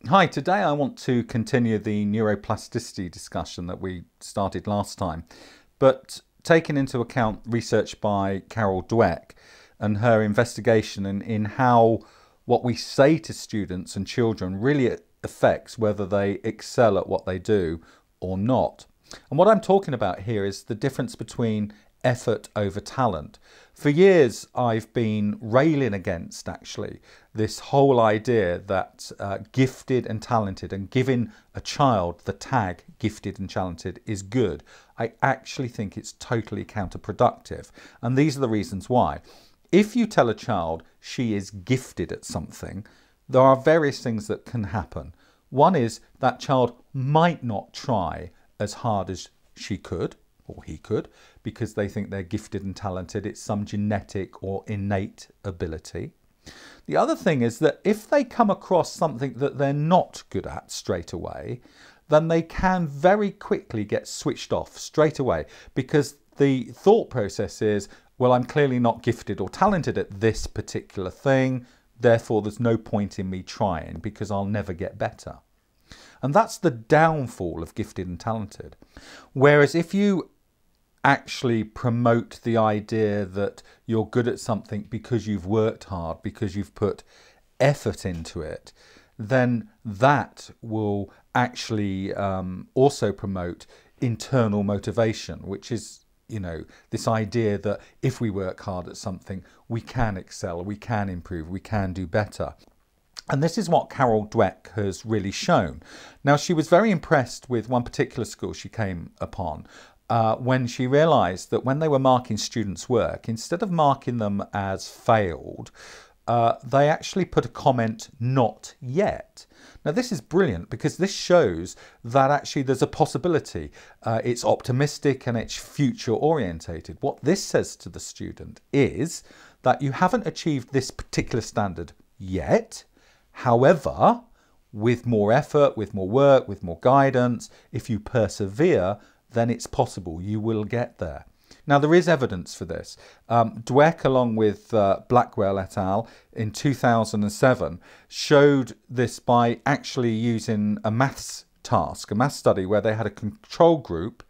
Hi, today I want to continue the neuroplasticity discussion that we started last time, but taking into account research by Carol Dweck and her investigation in how what we say to students and children really affects whether they excel at what they do or not. And what I'm talking about here is the difference between effort over talent. For years, I've been railing against actually this whole idea that gifted and talented, and giving a child the tag gifted and talented is good. I actually think it's totally counterproductive. And these are the reasons why. If you tell a child she is gifted at something, there are various things that can happen. One is that child might not try as hard as she could or he could because they think they're gifted and talented. It's some genetic or innate ability. The other thing is that if they come across something that they're not good at straight away, then they can very quickly get switched off straight away because the thought process is, well, I'm clearly not gifted or talented at this particular thing, therefore there's no point in me trying because I'll never get better. And that's the downfall of gifted and talented. Whereas if you actually promote the idea that you're good at something because you've worked hard, because you've put effort into it, then that will actually also promote internal motivation, which is, this idea that if we work hard at something, we can excel, we can improve, we can do better. And this is what Carol Dweck has really shown. Now, she was very impressed with one particular school she came upon when she realised that when they were marking students' work, instead of marking them as failed, they actually put a comment, "not yet." Now, this is brilliant because this shows that actually there's a possibility. It's optimistic and it's future orientated. What this says to the student is that you haven't achieved this particular standard yet. However, with more effort, with more work, with more guidance, if you persevere, then it's possible you will get there. Now, there is evidence for this. Dweck, along with Blackwell et al. In 2007, showed this by actually using a maths task, a maths study where they had a control group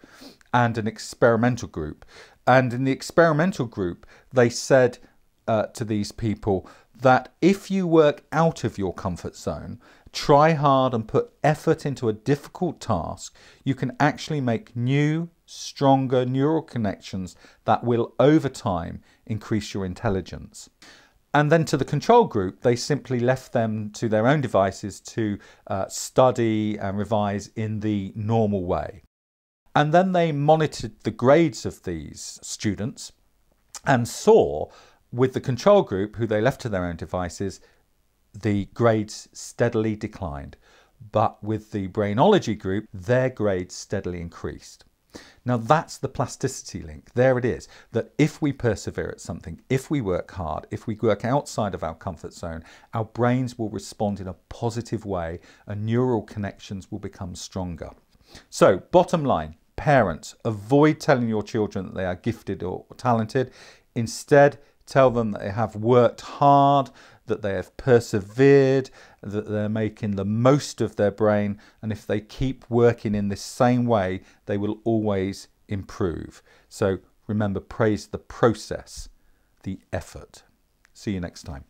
and an experimental group. And in the experimental group, they said to these people that if you work out of your comfort zone, try hard and put effort into a difficult task, you can actually make new, stronger neural connections that will, over time, increase your intelligence. And then to the control group, they simply left them to their own devices to study and revise in the normal way. And then they monitored the grades of these students and saw, with the control group, who they left to their own devices, the grades steadily declined. But with the Brainology group, their grades steadily increased. Now that's the plasticity link. There it is, that if we persevere at something, if we work hard, if we work outside of our comfort zone, our brains will respond in a positive way and neural connections will become stronger. So bottom line, parents, avoid telling your children that they are gifted or talented. Instead, tell them that they have worked hard, that they have persevered, that they're making the most of their brain, and if they keep working in this same way, they will always improve. So remember, praise the process, the effort. See you next time.